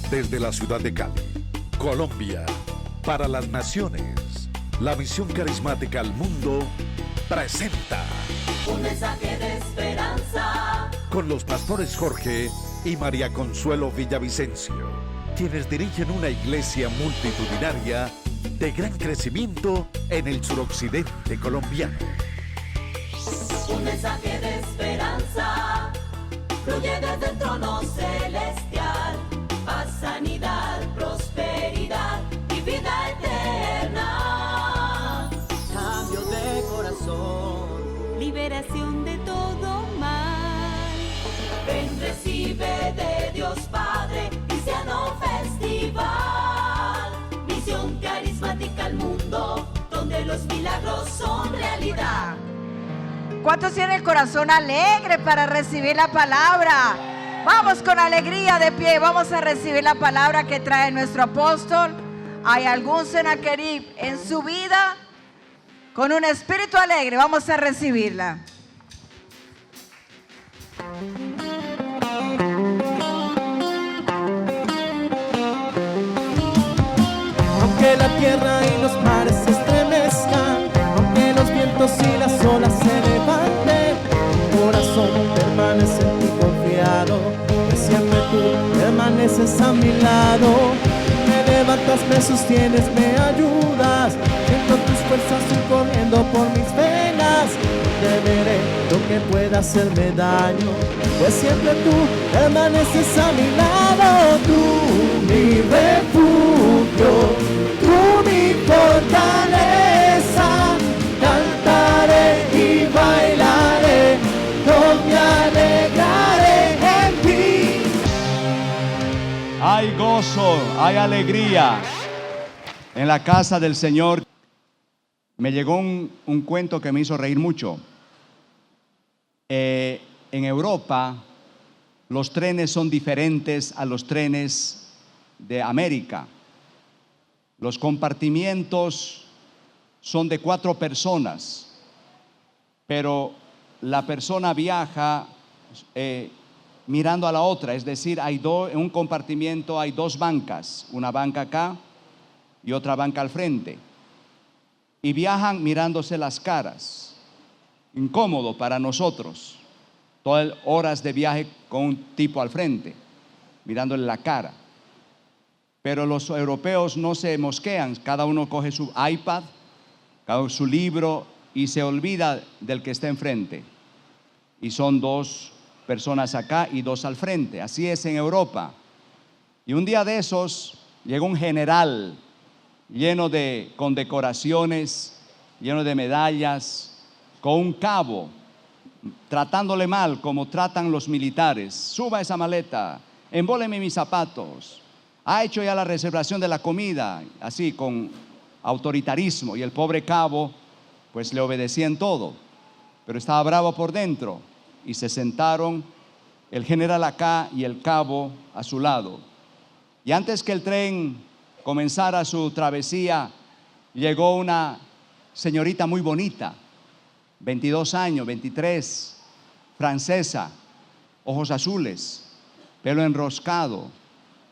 Desde la ciudad de Cali, Colombia, para las naciones, la misión carismática al mundo presenta un mensaje de esperanza con los pastores Jorge y María Consuelo Villavicencio, quienes dirigen una iglesia multitudinaria de gran crecimiento en el suroccidente colombiano. Un mensaje de esperanza fluye desde el trono celestial, paz, sanidad, prosperidad y vida eterna. Cambio de corazón, Liberación de todo mal. Ven, recibe de Dios Padre, Cristiano Festival. Misión carismática al mundo, donde los milagros son realidad. ¿Cuántos tienen el corazón alegre para recibir la palabra? Vamos con alegría de pie, vamos a recibir la palabra que trae nuestro apóstol. ¿Hay algún Senaquerib en su vida? Con un espíritu alegre, vamos a recibirla. aunque la tierra y los mares se estremezcan, aunque los vientos y las olas se levanten, mi corazón permanece en ti confiado, que siempre tú permaneces a mi lado. Me levantas, me sostienes, me ayudas, siento tus fuerzas corriendo por mis venas. Temeré lo que pueda hacerme daño, pues siempre tú permaneces a mi lado. Tú mi refugio, tú mi fortaleza, cantaré y bailaré, yo me alegraré en ti. Hay gozo, hay alegría en la casa del Señor. Me llegó un cuento que me hizo reír mucho. En Europa los trenes son diferentes a los trenes de América. Los compartimientos son de 4 personas, pero la persona viaja mirando a la otra, es decir, en un compartimiento hay 2 bancas, una banca acá y otra banca al frente, y viajan mirándose las caras. Incómodo para nosotros, todas horas de viaje con un tipo al frente, mirándole la cara. Pero los europeos no se mosquean, cada uno coge su iPad, cada uno su libro y se olvida del que está enfrente. Y son 2 personas acá y 2 al frente, así es en Europa. Y un día de esos llegó un general lleno de condecoraciones, lleno de medallas, con un cabo, tratándole mal como tratan los militares. Suba esa maleta, embóleme mis zapatos, ha hecho ya la reservación de la comida, así con autoritarismo. Y el pobre cabo pues le obedecía en todo, pero estaba bravo por dentro. Y se sentaron el general acá y el cabo a su lado. Y antes que el tren comenzara su travesía, llegó una señorita muy bonita, 22 años, 23, francesa, ojos azules, pelo enroscado,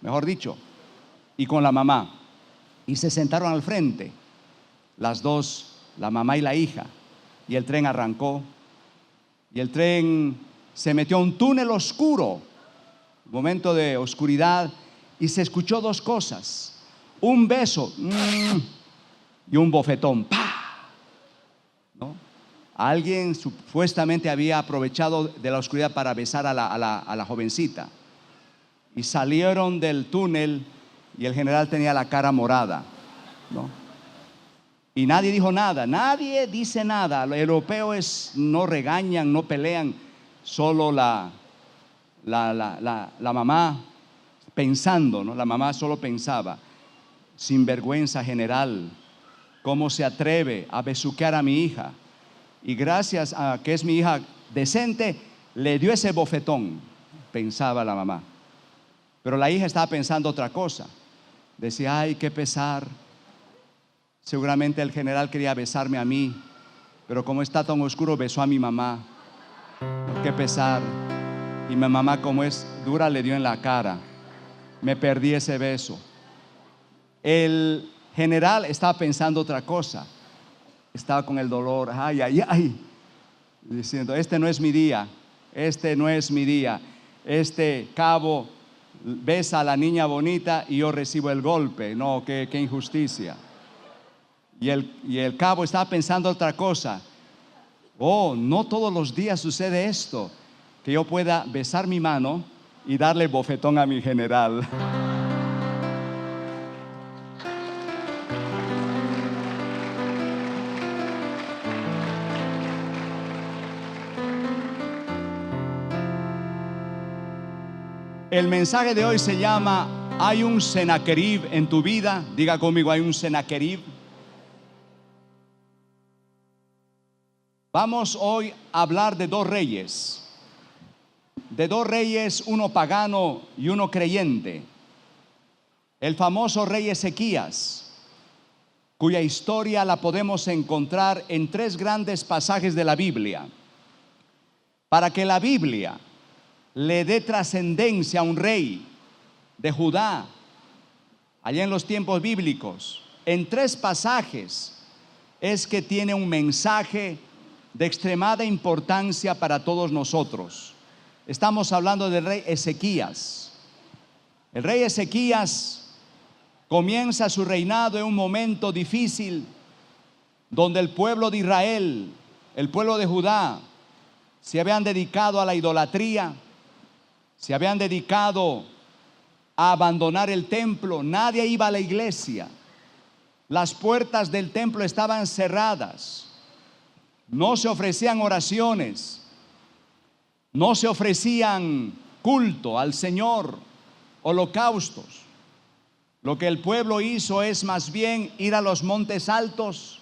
mejor dicho, y con la mamá. Y se sentaron al frente, las 2, la mamá y la hija, y el tren arrancó. Y el tren se metió a un túnel oscuro, un momento de oscuridad, y se escuchó 2 cosas: un beso y un bofetón, ¡pah! ¿No? Alguien supuestamente había aprovechado de la oscuridad para besar a la jovencita. Y salieron del túnel y el general tenía la cara morada, ¿no? Y nadie dijo nada, nadie dice nada. Los europeos no regañan, no pelean. Solo la mamá pensando, ¿no? La mamá solo pensaba: sinvergüenza general, ¿cómo se atreve a besuquear a mi hija? Y gracias a que es mi hija decente, le dio ese bofetón, pensaba la mamá. Pero la hija estaba pensando otra cosa. Decía: ay, qué pesar. Seguramente el general quería besarme a mí, pero como está tan oscuro, besó a mi mamá. Qué pesar. Y mi mamá, como es dura, le dio en la cara. me perdí ese beso. El general estaba pensando otra cosa. Estaba con el dolor, ay, ay, ay, diciendo, este no es mi día, este no es mi día. Este cabo besa a la niña bonita y yo recibo el golpe. No, qué injusticia. Y el cabo estaba pensando otra cosa. Oh, no todos los días sucede esto, que yo pueda besar mi mano y darle bofetón a mi general. El mensaje de hoy se llama ¿hay un Senaquerib en tu vida? Diga conmigo, hay un Senaquerib. Vamos hoy a hablar de dos reyes. De dos reyes, uno pagano y uno creyente. El famoso rey Ezequías, cuya historia la podemos encontrar en tres grandes pasajes de la Biblia. Para que la Biblia le dé trascendencia a un rey de Judá, allá en los tiempos bíblicos, en tres pasajes es que tiene un mensaje de extremada importancia para todos nosotros. Estamos hablando del rey Ezequías. El rey Ezequías comienza su reinado en un momento difícil, donde el pueblo de Israel, el pueblo de Judá, se habían dedicado a la idolatría, se habían dedicado a abandonar el templo. Nadie iba a la iglesia. Las puertas del templo estaban cerradas. No se ofrecían oraciones. No se ofrecían culto al Señor, holocaustos. Lo que el pueblo hizo es más bien ir a los montes altos,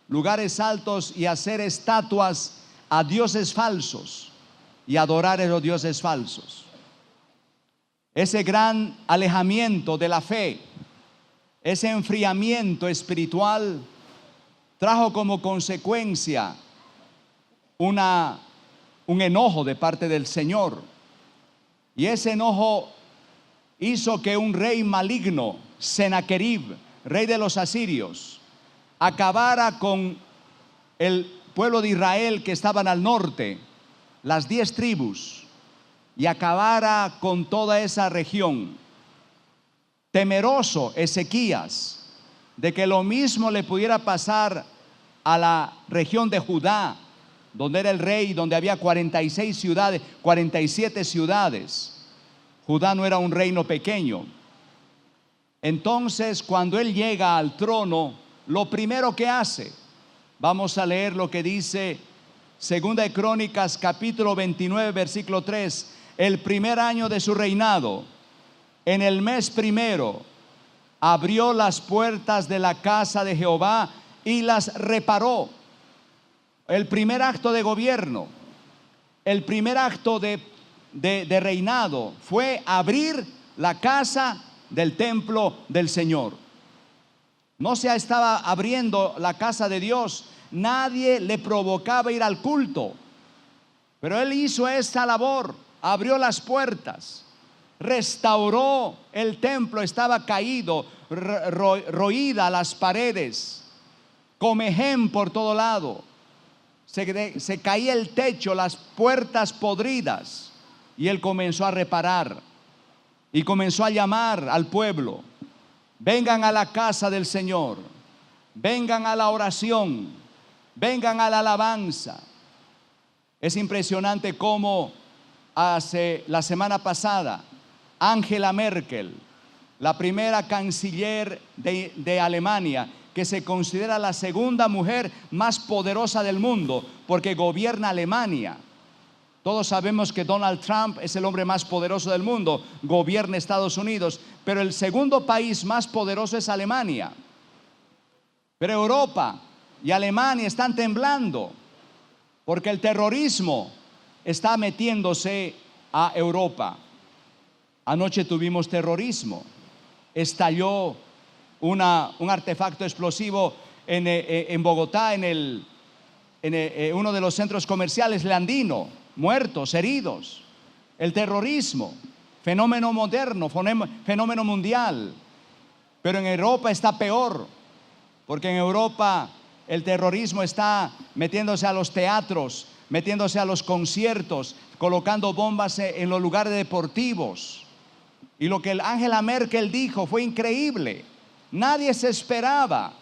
lugares altos, y hacer estatuas a dioses falsos y adorar a los dioses falsos. Ese gran alejamiento de la fe, ese enfriamiento espiritual, trajo como consecuencia un enojo de parte del Señor. Y ese enojo hizo que un rey maligno, Senaquerib, rey de los asirios, acabara con el pueblo de Israel que estaban al norte, las 10 tribus, y acabara con toda esa región. Temeroso Ezequías de que lo mismo le pudiera pasar a la región de Judá, donde era el rey, donde había 46 ciudades, 47 ciudades. Judá no era un reino pequeño. Entonces, cuando él llega al trono, lo primero que hace, vamos a leer lo que dice Segunda de Crónicas, capítulo 29, versículo 3. El primer año de su reinado, en el mes primero, abrió las puertas de la casa de Jehová y las reparó. El primer acto de gobierno, el primer acto de reinado fue abrir la casa del templo del Señor. No se estaba abriendo la casa de Dios, nadie le provocaba ir al culto, pero él hizo esta labor, abrió las puertas, restauró el templo. Estaba caído, roída las paredes, comején por todo lado, se caía el techo, las puertas podridas, y él comenzó a reparar y comenzó a llamar al pueblo: vengan a la casa del Señor, vengan a la oración, vengan a la alabanza. Es impresionante cómo hace la semana pasada Angela Merkel, la primera canciller de Alemania, que se considera la segunda mujer más poderosa del mundo porque gobierna Alemania. Todos sabemos que Donald Trump es el hombre más poderoso del mundo, gobierna Estados Unidos, pero el segundo país más poderoso es Alemania. Pero Europa y Alemania están temblando porque el terrorismo está metiéndose a Europa. Anoche tuvimos terrorismo, estalló un artefacto explosivo en Bogotá, en uno de los centros comerciales Leandino, muertos, heridos. El terrorismo. fenómeno moderno, fenómeno mundial. Pero en Europa está peor, porque en Europa el terrorismo está metiéndose a los teatros, metiéndose a los conciertos, colocando bombas en los lugares deportivos. Y lo que Angela Merkel dijo fue increíble. Nadie se esperaba.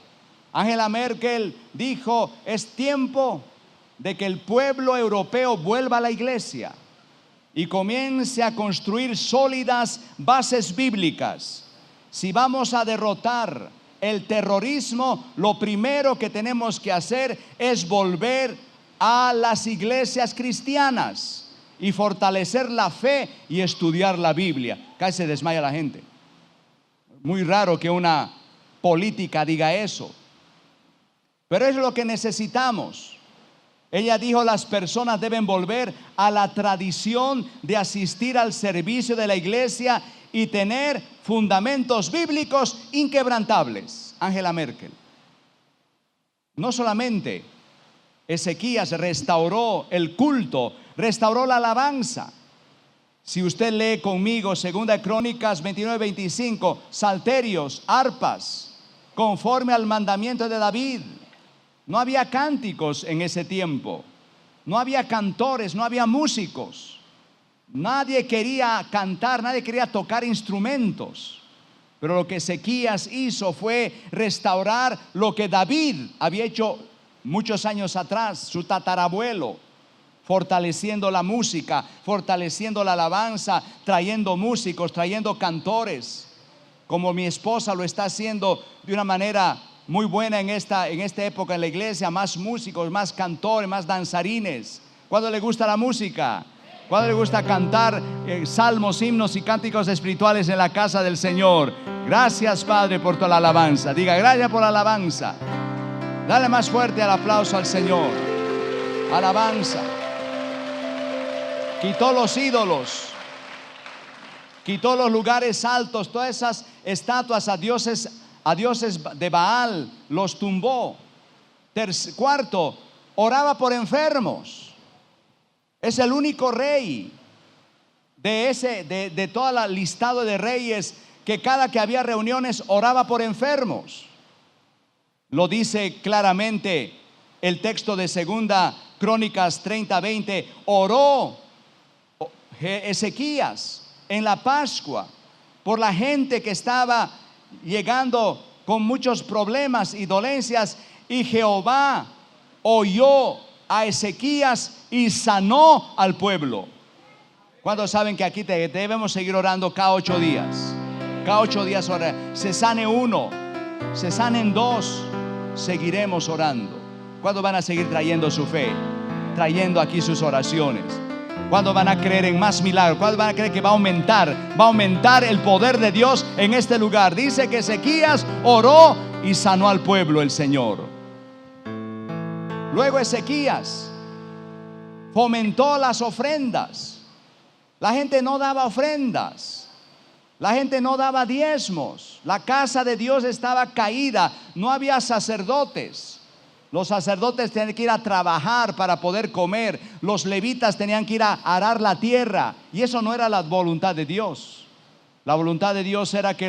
Angela Merkel dijo: es tiempo de que el pueblo europeo vuelva a la iglesia y comience a construir sólidas bases bíblicas. Si vamos a derrotar el terrorismo, lo primero que tenemos que hacer es volver a las iglesias cristianas y fortalecer la fe y estudiar la Biblia. Casi se desmaya la gente. Muy raro que una política diga eso, pero es lo que necesitamos. Ella dijo: las personas deben volver a la tradición de asistir al servicio de la iglesia y tener fundamentos bíblicos inquebrantables. Angela Merkel. No solamente Ezequías restauró el culto, restauró la alabanza. Si usted lee conmigo 2 Crónicas 29-25, salterios, arpas, conforme al mandamiento de David. No había cánticos en ese tiempo, no había cantores, no había músicos. Nadie quería cantar, nadie quería tocar instrumentos. Pero lo que Ezequías hizo fue restaurar lo que David había hecho muchos años atrás, su tatarabuelo, fortaleciendo la música, fortaleciendo la alabanza, trayendo músicos, trayendo cantores, como mi esposa lo está haciendo de una manera muy buena en esta época en la iglesia. Más músicos, más cantores, más danzarines. ¿Cuándo le gusta la música? ¿Cuándo le gusta cantar salmos, himnos y cánticos espirituales en la casa del Señor? Gracias, Padre, por toda la alabanza. Diga: gracias por la alabanza. Dale más fuerte el aplauso al Señor. Alabanza. Quitó los ídolos, quitó los lugares altos, todas esas estatuas a dioses de Baal, los tumbó. Cuarto, oraba por enfermos. Es el único rey de toda la listado de reyes que cada que había reuniones oraba por enfermos. Lo dice claramente el texto de 2 Crónicas 30-20. Oró Ezequías en la Pascua por la gente que estaba llegando con muchos problemas y dolencias, y Jehová oyó a Ezequías y sanó al pueblo. ¿Cuántos saben que aquí debemos seguir orando cada 8 días? Cada 8 días orar. Se sane uno, se sanen dos, seguiremos orando. ¿Cuándo van a seguir trayendo su fe? Trayendo aquí sus oraciones. ¿Cuándo van a creer en más milagros? ¿Cuándo van a creer que va a aumentar el poder de Dios en este lugar? Dice que Ezequías oró y sanó al pueblo el Señor. Luego Ezequías fomentó las ofrendas. La gente no daba ofrendas, la gente no daba diezmos. La casa de Dios estaba caída, no había sacerdotes. Los sacerdotes tenían que ir a trabajar para poder comer. Los levitas tenían que ir a arar la tierra, y eso no era la voluntad de Dios. La voluntad de Dios era que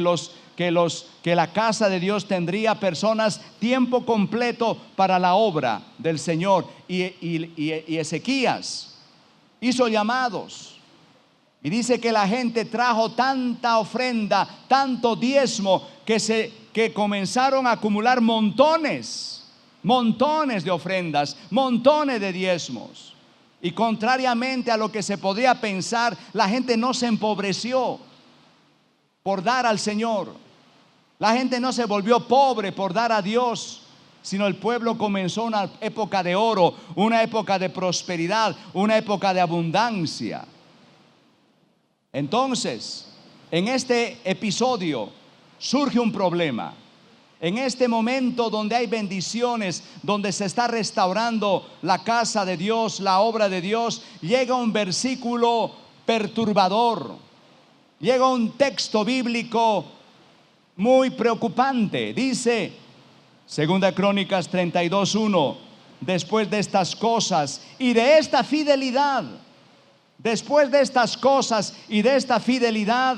la casa de Dios tendría personas tiempo completo para la obra del Señor. Y Ezequías hizo llamados, y dice que la gente trajo tanta ofrenda, tanto diezmo, que comenzaron a acumular montones de ofrendas, montones de diezmos. Y contrariamente a lo que se podría pensar, la gente no se empobreció por dar al Señor. La gente no se volvió pobre por dar a Dios, sino el pueblo comenzó una época de oro, una época de prosperidad, una época de abundancia. Entonces, en este episodio surge un problema. En este momento donde hay bendiciones, donde se está restaurando la casa de Dios, la obra de Dios, llega un versículo perturbador. Llega un texto bíblico muy preocupante. Dice 2 Crónicas 32:1: después de estas cosas y de esta fidelidad Después de estas cosas y de esta fidelidad,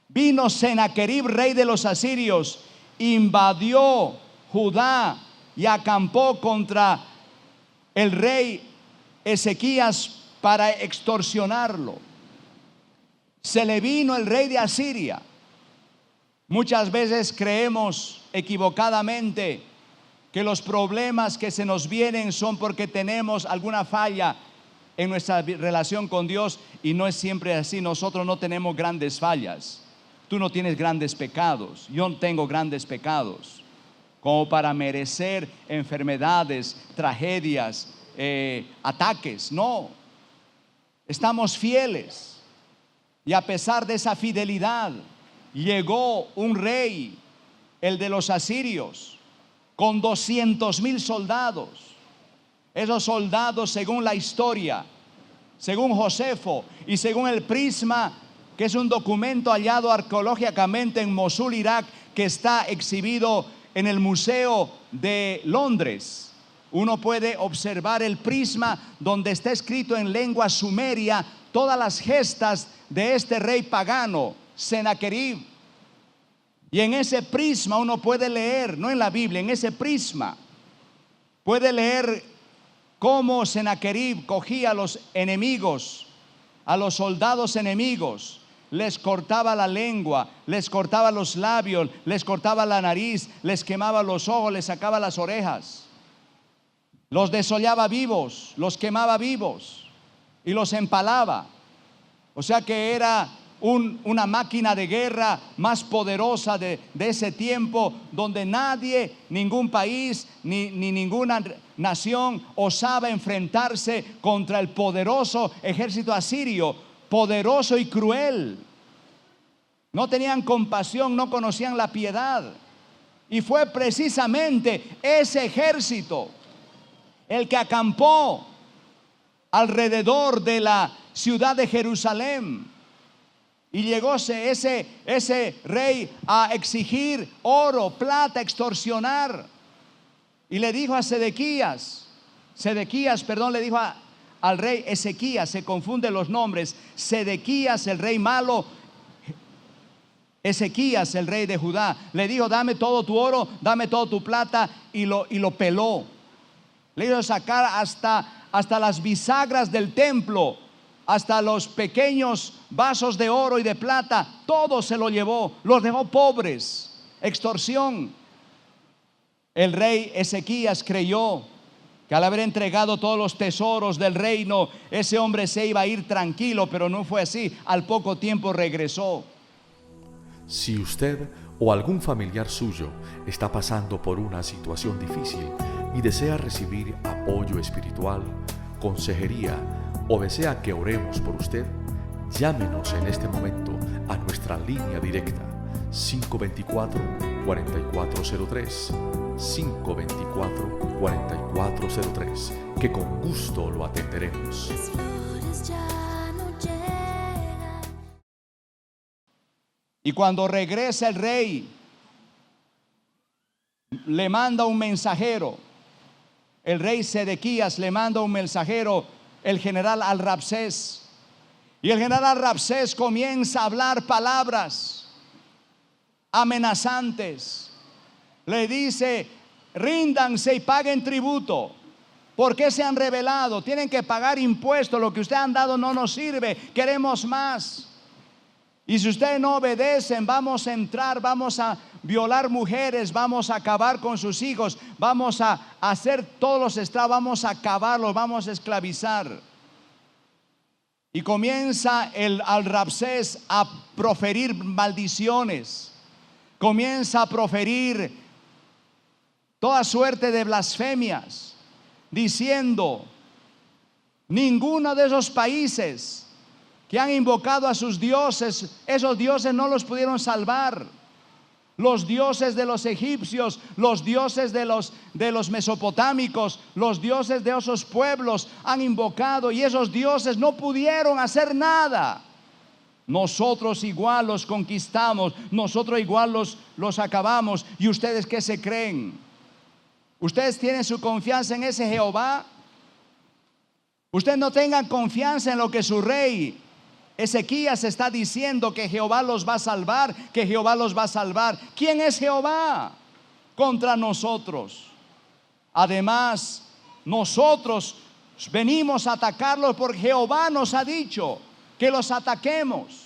vino Sennacherib, rey de los asirios, invadió Judá y acampó contra el rey Ezequías para extorsionarlo. Se le vino el rey de Asiria. Muchas veces creemos equivocadamente que los problemas que se nos vienen son porque tenemos alguna falla en nuestra relación con Dios, y no es siempre así. Nosotros no tenemos grandes fallas. Tú no tienes grandes pecados, yo no tengo grandes pecados como para merecer enfermedades, tragedias, ataques. No, estamos fieles, y a pesar de esa fidelidad llegó un rey, el de los asirios, con 200,000 soldados. Esos soldados, según la historia, según Josefo y según el Prisma, que es un documento hallado arqueológicamente en Mosul, Irak, que está exhibido en el Museo de Londres, uno puede observar el Prisma donde está escrito en lengua sumeria todas las gestas de este rey pagano, Sennacherib. Y en ese prisma uno puede leer, no en la Biblia, en ese prisma puede leer cómo Sennacherib cogía a los enemigos, a los soldados enemigos, les cortaba la lengua, les cortaba los labios, les cortaba la nariz, les quemaba los ojos, les sacaba las orejas, los desollaba vivos, los quemaba vivos y los empalaba. O sea que era una máquina de guerra más poderosa de ese tiempo, donde nadie, ningún país ni ninguna nación osaba enfrentarse contra el poderoso ejército asirio, poderoso y cruel. No tenían compasión, no conocían la piedad. Y fue precisamente ese ejército el que acampó alrededor de la ciudad de Jerusalén. Y llegó ese rey a exigir oro, plata, extorsionar. Y le dijo a Sedequías, le dijo al rey Ezequías, se confunden los nombres. Sedequías, el rey malo, Ezequías, el rey de Judá, le dijo: dame todo tu oro, dame todo tu plata. Y lo peló. Le hizo sacar hasta las bisagras del templo, hasta los pequeños vasos de oro y de plata, todo se lo llevó, los dejó pobres. Extorsión. El rey Ezequías creyó que al haber entregado todos los tesoros del reino, ese hombre se iba a ir tranquilo, pero no fue así. Al poco tiempo regresó. Si usted o algún familiar suyo está pasando por una situación difícil y desea recibir apoyo espiritual, consejería, o desea que oremos por usted, llámenos en este momento a nuestra línea directa 524-4403, 524-4403, que con gusto lo atenderemos. Y cuando regresa el rey, le manda un mensajero. El rey Sedequías le manda un mensajero, el general Al-Rabsés. Y el general Al-Rabsés comienza a hablar palabras amenazantes. Le dice: ríndanse y paguen tributo. ¿Por qué se han rebelado? Tienen que pagar impuestos. Lo que ustedes han dado no nos sirve. Queremos más. Y si ustedes no obedecen, vamos a entrar, vamos a violar mujeres, vamos a acabar con sus hijos, vamos a hacer todos los esclavos, vamos a acabarlos, vamos a esclavizar. Y comienza el Al-Rabsés a proferir maldiciones, comienza a proferir toda suerte de blasfemias, diciendo: ninguno de esos países que han invocado a sus dioses, esos dioses no los pudieron salvar. Los dioses de los egipcios, los dioses de los mesopotámicos, los dioses de esos pueblos han invocado, y esos dioses no pudieron hacer nada. Nosotros igual los conquistamos, nosotros igual los acabamos. ¿Y ustedes qué se creen? ¿Ustedes tienen su confianza en ese Jehová? Usted no tenga confianza en lo que su rey Ezequías está diciendo, que Jehová los va a salvar, que Jehová los va a salvar. ¿Quién es Jehová contra nosotros? Además, nosotros venimos a atacarlos porque Jehová nos ha dicho que los ataquemos.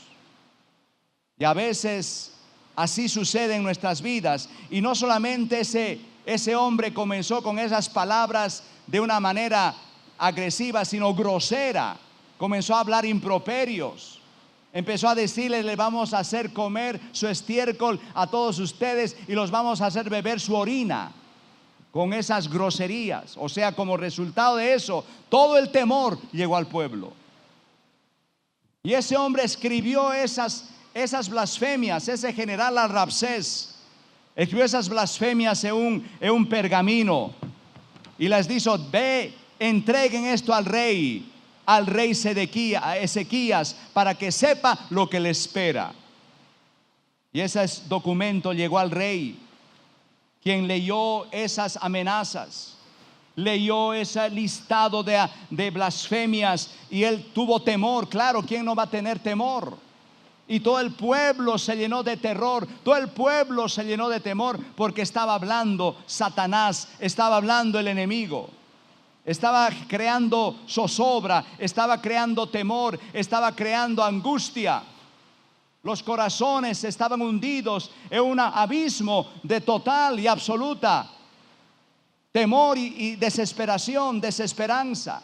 Y a veces así sucede en nuestras vidas. Y no solamente ese hombre comenzó con esas palabras de una manera agresiva, sino grosera. Comenzó a hablar improperios. Empezó a decirles: le vamos a hacer comer su estiércol a todos ustedes y los vamos a hacer beber su orina. Con esas groserías. O sea, como resultado de eso, todo el temor llegó al pueblo. Y ese hombre escribió esas blasfemias. Ese general Rabsés escribió esas blasfemias en un pergamino y les dijo: ve, entreguen esto al rey Ezequías, para que sepa lo que le espera. Y ese documento llegó al rey, quien leyó esas amenazas, leyó ese listado de blasfemias, y él tuvo temor. Claro, ¿quién no va a tener temor? Y todo el pueblo se llenó de terror, todo el pueblo se llenó de temor, porque estaba hablando Satanás, estaba hablando el enemigo. Estaba creando zozobra, estaba creando temor, estaba creando angustia. Los corazones estaban hundidos en un abismo de total y absoluta temor y desesperación, desesperanza.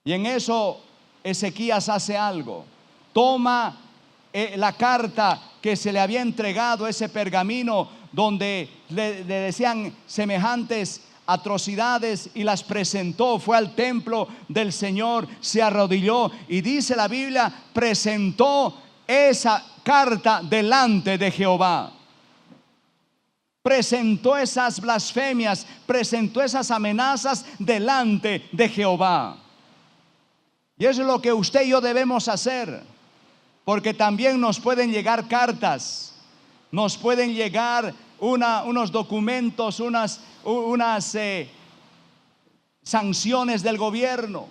Y en eso Ezequías hace algo. Toma la carta que se le había entregado, ese pergamino donde le decían semejantes atrocidades, y las presentó. Fue al templo del Señor, se arrodilló, y dice la Biblia, presentó esa carta delante de Jehová. Presentó esas blasfemias, presentó esas amenazas delante de Jehová. Y eso es lo que usted y yo debemos hacer, porque también nos pueden llegar cartas, nos pueden llegar unos documentos, unas sanciones del gobierno,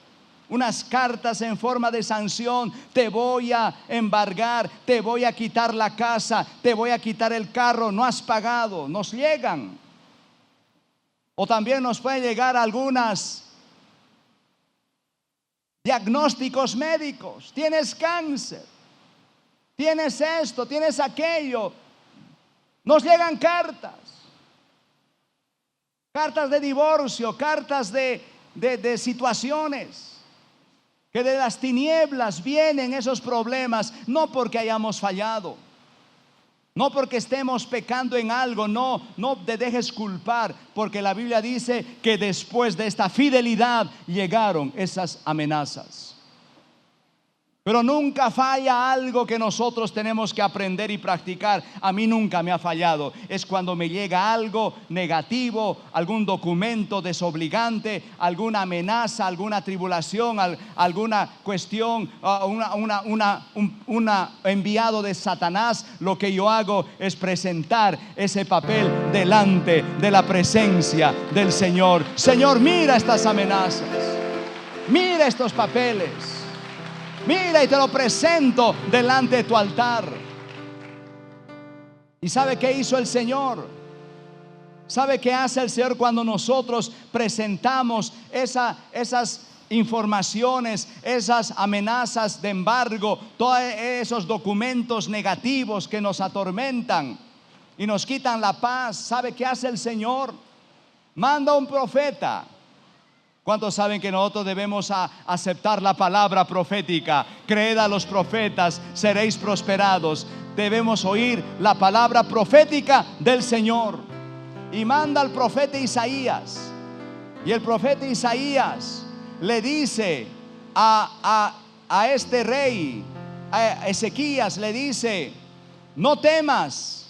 unas cartas en forma de sanción. Te voy a embargar, te voy a quitar la casa, te voy a quitar el carro, no has pagado. Nos llegan. O también nos pueden llegar algunos diagnósticos médicos. Tienes cáncer, tienes esto, tienes aquello. Nos llegan cartas de divorcio, cartas de situaciones, que de las tinieblas vienen esos problemas, no porque hayamos fallado, no porque estemos pecando en algo, no te dejes culpar, porque la Biblia dice que después de esta fidelidad llegaron esas amenazas. Pero nunca falla algo que nosotros tenemos que aprender y practicar. A mí nunca me ha fallado. Es cuando me llega algo negativo, algún documento desobligante, alguna amenaza, alguna tribulación, alguna cuestión, un enviado de Satanás. Lo que yo hago es presentar ese papel delante de la presencia del Señor. Señor, mira estas amenazas, mira estos papeles. Mira, y te lo presento delante de tu altar. ¿Y sabe qué hizo el Señor? ¿Sabe qué hace el Señor cuando nosotros presentamos esas informaciones, esas amenazas de embargo, todos esos documentos negativos que nos atormentan y nos quitan la paz? ¿Sabe qué hace el Señor? Manda un profeta. ¿Cuántos saben que nosotros debemos aceptar la palabra profética? Creed a los profetas, seréis prosperados. Debemos oír la palabra profética del Señor. Y manda al profeta Isaías. Y el profeta Isaías le dice a este rey, a Ezequías, le dice: no temas,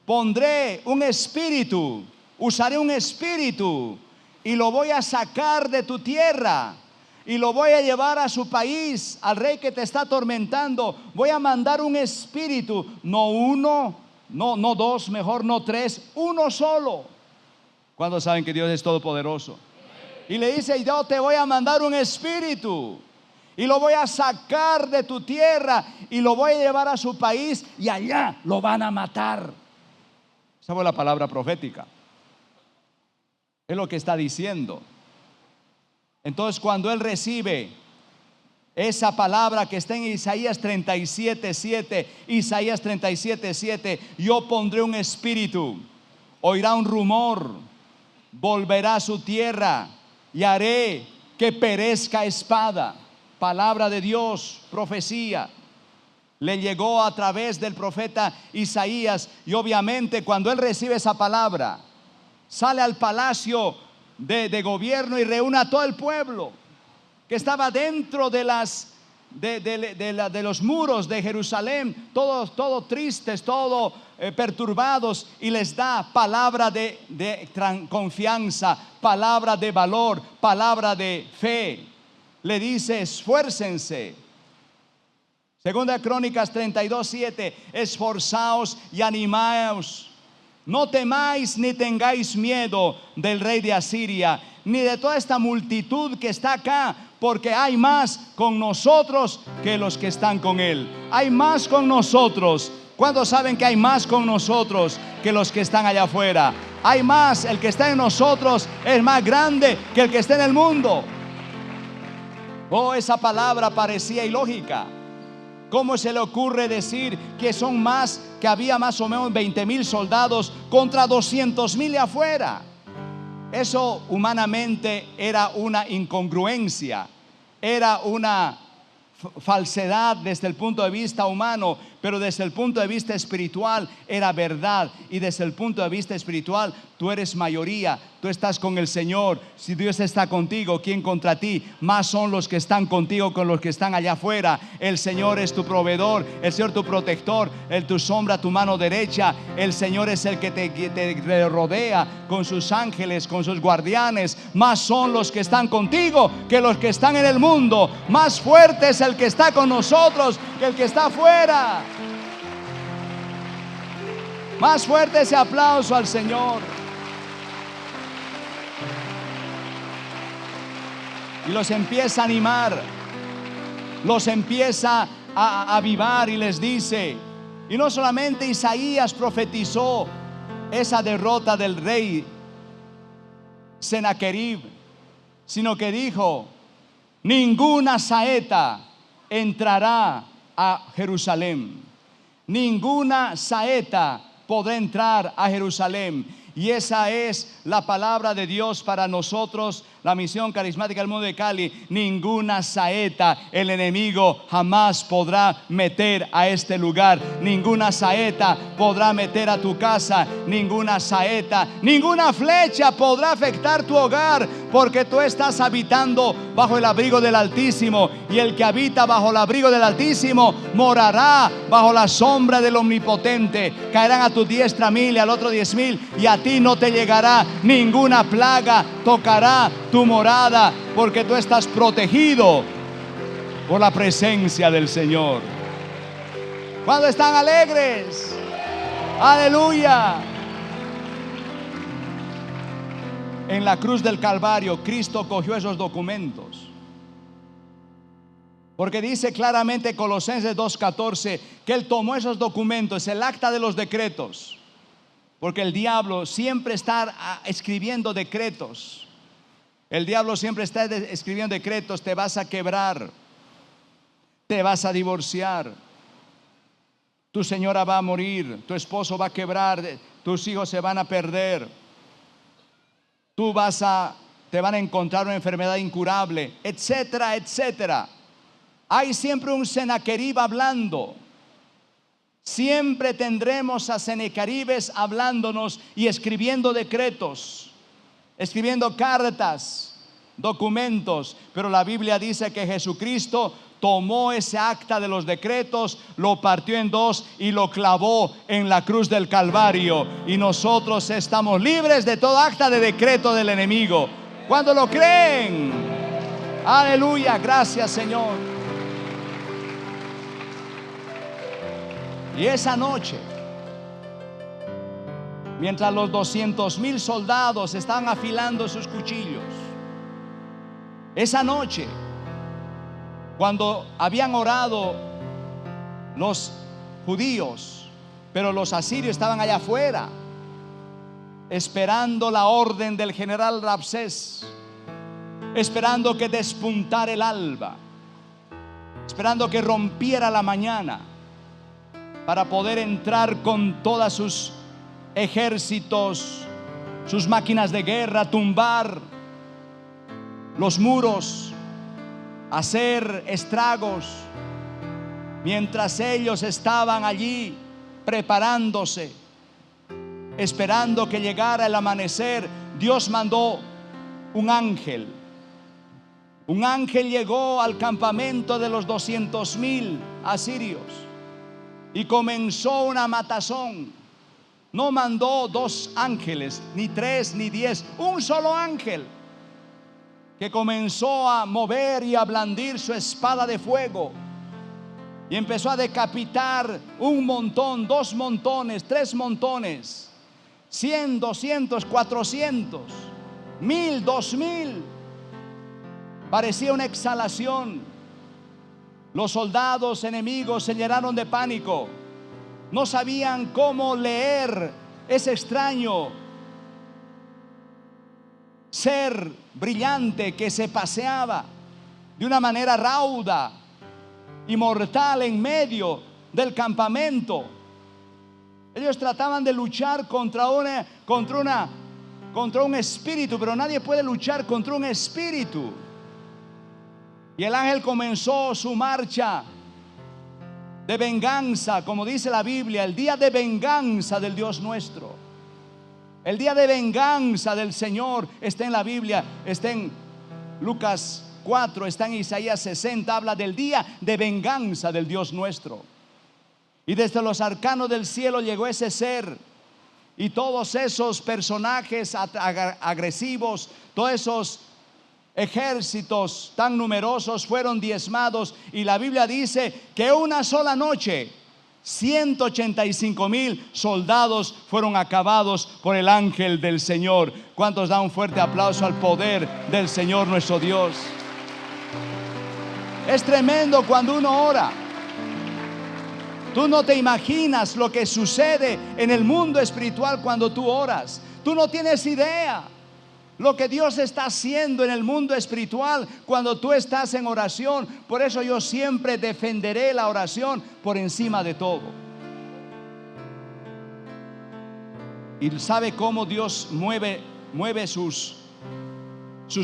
pondré un espíritu, usaré un espíritu, y lo voy a sacar de tu tierra y lo voy a llevar a su país, al rey que te está atormentando. Voy a mandar un espíritu, no uno, no dos, mejor no tres, uno solo. ¿Cuántos saben que Dios es todopoderoso? Y le dice: yo te voy a mandar un espíritu y lo voy a sacar de tu tierra y lo voy a llevar a su país y allá lo van a matar. Esa fue la palabra profética. Es lo que está diciendo. Entonces, cuando él recibe esa palabra que está en Isaías 37:7, Isaías 37:7, yo pondré un espíritu, oirá un rumor, volverá a su tierra y haré que perezca espada. Palabra de Dios, profecía. Le llegó a través del profeta Isaías, y obviamente cuando él recibe esa palabra, sale al palacio de gobierno y reúne a todo el pueblo que estaba dentro de los muros de Jerusalén, todos tristes, todos perturbados, y les da palabra de confianza, palabra de valor, palabra de fe. Le dice: esfuércense. Segunda Crónicas 32:7, esforzaos y animaos. No temáis ni tengáis miedo del rey de Asiria, ni de toda esta multitud que está acá, porque hay más con nosotros que los que están con él. Hay más con nosotros. ¿Cuántos saben que hay más con nosotros que los que están allá afuera? Hay más. El que está en nosotros es más grande que el que está en el mundo. Oh, esa palabra parecía ilógica. ¿Cómo se le ocurre decir que son más, que había más o menos 20,000 soldados contra 200,000 de afuera? Eso humanamente era una incongruencia, era una falsedad desde el punto de vista humano, pero desde el punto de vista espiritual era verdad. Y desde el punto de vista espiritual, tú eres mayoría, tú estás con el Señor. Si Dios está contigo, ¿quién contra ti? Más son los que están contigo con los que están allá afuera. El Señor es tu proveedor, el Señor tu protector, tu sombra, tu mano derecha. El Señor es el que te rodea con sus ángeles, con sus guardianes. Más son los que están contigo que los que están en el mundo. Más fuerte es el que está con nosotros que el que está afuera. Más fuerte ese aplauso al Señor. Y los empieza a animar, los empieza a avivar y les dice. Y no solamente Isaías profetizó esa derrota del rey Sennacherib, sino que dijo: ninguna saeta entrará a Jerusalén. Ninguna saeta podrá entrar a Jerusalén. Y esa es la palabra de Dios para nosotros, la misión carismática del mundo de Cali. Ninguna saeta el enemigo jamás podrá meter a este lugar. Ninguna saeta podrá meter a tu casa. Ninguna saeta, ninguna flecha podrá afectar tu hogar, porque tú estás habitando bajo el abrigo del Altísimo. Y el que habita bajo el abrigo del Altísimo morará bajo la sombra del Omnipotente. Caerán a tu diestra 1,000 y al otro 10,000, y a ti no te llegará ninguna plaga, tocará tu morada, porque tú estás protegido por la presencia del Señor. ¿Cuándo están alegres? Aleluya. En la cruz del Calvario, Cristo cogió esos documentos, porque dice claramente Colosenses 2:14 que Él tomó esos documentos, el acta de los decretos. Porque el diablo siempre está escribiendo decretos. El diablo siempre está escribiendo decretos. Te vas a quebrar, te vas a divorciar, tu señora va a morir, tu esposo va a quebrar, tus hijos se van a perder, te van a encontrar una enfermedad incurable, etcétera, etcétera. Hay siempre un Sennacherib hablando. Siempre tendremos a Sennacheribes hablándonos y escribiendo decretos, escribiendo cartas, documentos. Pero la Biblia dice que Jesucristo tomó ese acta de los decretos, lo partió en dos y lo clavó en la cruz del Calvario. Y nosotros estamos libres de todo acta de decreto del enemigo. ¿Cuándo lo creen? Aleluya, gracias Señor. Y esa noche, mientras los 200,000 soldados estaban afilando sus cuchillos, Esa noche, cuando habían orado los judíos, pero los asirios estaban allá afuera, esperando la orden del general Rabsés, esperando que despuntara el alba, esperando que rompiera la mañana, para poder entrar con todos sus ejércitos, sus máquinas de guerra, tumbar los muros, hacer estragos. Mientras ellos estaban allí preparándose, esperando que llegara el amanecer, Dios mandó un ángel. Un ángel llegó al campamento de los 200,000 asirios y comenzó una matazón. No mandó 2 ángeles, ni 3, ni 10, un solo ángel, que comenzó a mover y a blandir su espada de fuego y empezó a decapitar un montón, 2 montones, 3 montones, 100, 200, 400, 1000, 2000. Parecía una exhalación. Los soldados enemigos se llenaron de pánico. No sabían cómo leer ese extraño ser brillante que se paseaba de una manera rauda y mortal en medio del campamento. Ellos trataban de luchar contra un espíritu, pero nadie puede luchar contra un espíritu. Y el ángel comenzó su marcha de venganza, como dice la Biblia, el día de venganza del Dios nuestro. El día de venganza del Señor está en la Biblia, está en Lucas 4, está en Isaías 60, habla del día de venganza del Dios nuestro. Y desde los arcanos del cielo llegó ese ser, y todos esos personajes agresivos, todos esos ejércitos tan numerosos fueron diezmados. Y la Biblia dice que una sola noche 185,000 soldados fueron acabados por el ángel del Señor. ¿Cuántos dan un fuerte aplauso al poder del Señor nuestro Dios? Es tremendo cuando uno ora. Tú no te imaginas lo que sucede en el mundo espiritual cuando tú oras. Tú no tienes idea lo que Dios está haciendo en el mundo espiritual cuando tú estás en oración. Por eso yo siempre defenderé la oración por encima de todo. Y sabe cómo Dios mueve sus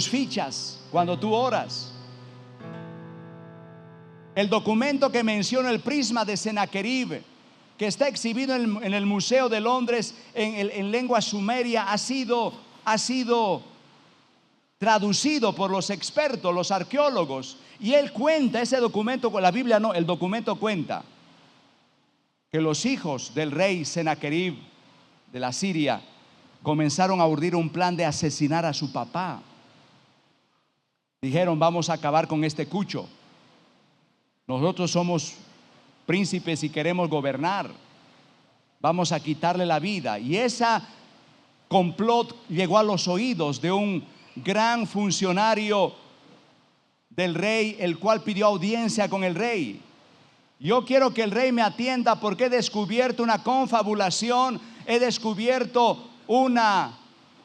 fichas cuando tú oras. El documento que menciona el prisma de Sennacherib, que está exhibido en el Museo de Londres en lengua sumeria, ha sido traducido por los expertos, los arqueólogos, y él cuenta ese documento, con la Biblia no, el documento cuenta que los hijos del rey Sennacherib de la Siria comenzaron a urdir un plan de asesinar a su papá. Dijeron: vamos a acabar con este cucho. Nosotros somos príncipes y queremos gobernar. Vamos a quitarle la vida. Y esa complot llegó a los oídos de un gran funcionario del rey, el cual pidió audiencia con el rey. Yo quiero que el rey me atienda porque he descubierto una confabulación, he descubierto una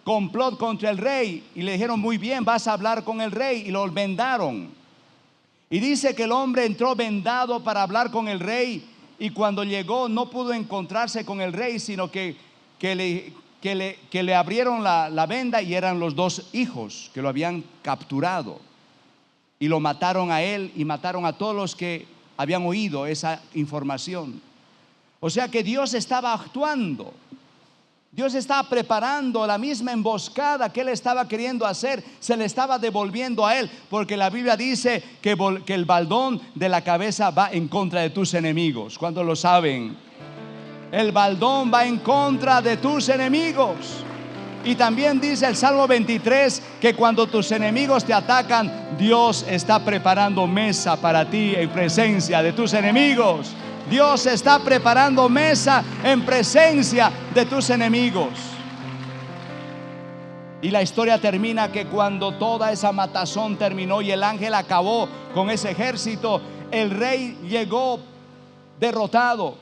complot contra el rey. Y le dijeron: muy bien, vas a hablar con el rey. Y lo vendaron. Y dice que el hombre entró vendado para hablar con el rey, y cuando llegó no pudo encontrarse con el rey, sino que le abrieron la venda, y eran los 2 hijos que lo habían capturado, y lo mataron a él y mataron a todos los que habían oído esa información. O sea que Dios estaba actuando. Dios estaba preparando la misma emboscada que él estaba queriendo hacer, se le estaba devolviendo a él, porque la Biblia dice que el baldón de la cabeza va en contra de tus enemigos. ¿Cuántos lo saben? El baldón va en contra de tus enemigos. Y también dice el Salmo 23 que cuando tus enemigos te atacan, Dios está preparando mesa para ti en presencia de tus enemigos. Dios está preparando mesa en presencia de tus enemigos. Y la historia termina que cuando toda esa matazón terminó y el ángel acabó con ese ejército, el rey llegó derrotado.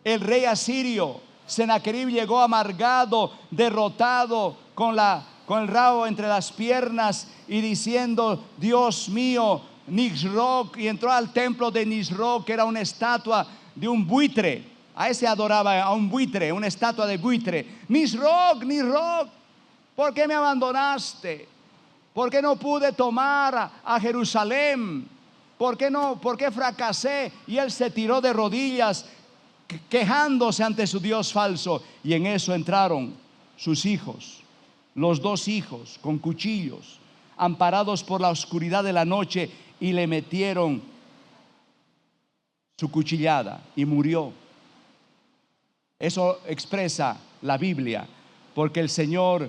El rey asirio, Sennacherib, llegó amargado, derrotado, con el rabo entre las piernas y diciendo: Dios mío, Nisroch. Y entró al templo de Nisroch, que era una estatua de un buitre. A ese adoraba, a un buitre, una estatua de buitre. Nisroch, Nisroch, ¿por qué me abandonaste? ¿Por qué no pude tomar a Jerusalén? ¿Por qué fracasé? Y él se tiró de rodillas, quejándose ante su Dios falso. Y en eso entraron sus hijos, los 2 hijos, con cuchillos, amparados por la oscuridad de la noche, y le metieron su cuchillada y murió. Eso expresa la Biblia, porque el Señor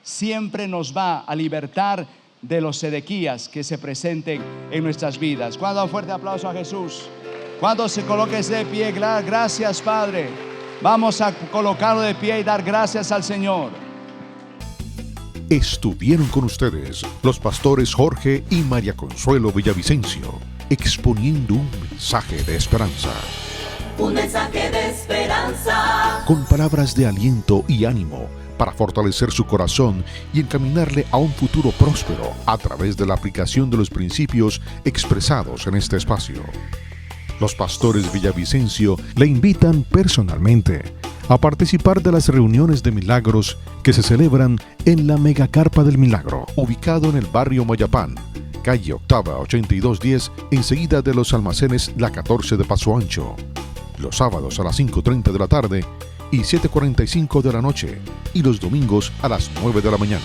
siempre nos va a libertar de los Sedequías que se presenten en nuestras vidas. ¿Cuándo? Un fuerte aplauso a Jesús. Cuando se coloque de pie, gracias, Padre. Vamos a colocarlo de pie y dar gracias al Señor. Estuvieron con ustedes los pastores Jorge y María Consuelo Villavicencio, exponiendo un mensaje de esperanza. Un mensaje de esperanza. Con palabras de aliento y ánimo para fortalecer su corazón y encaminarle a un futuro próspero a través de la aplicación de los principios expresados en este espacio. Los pastores Villavicencio le invitan personalmente a participar de las reuniones de milagros que se celebran en la Megacarpa del Milagro, ubicado en el barrio Mayapán, calle Octava 8210, enseguida de los almacenes La 14 de Paso Ancho. Los sábados a las 5:30 de la tarde y 7:45 de la noche, y los domingos a las 9 de la mañana.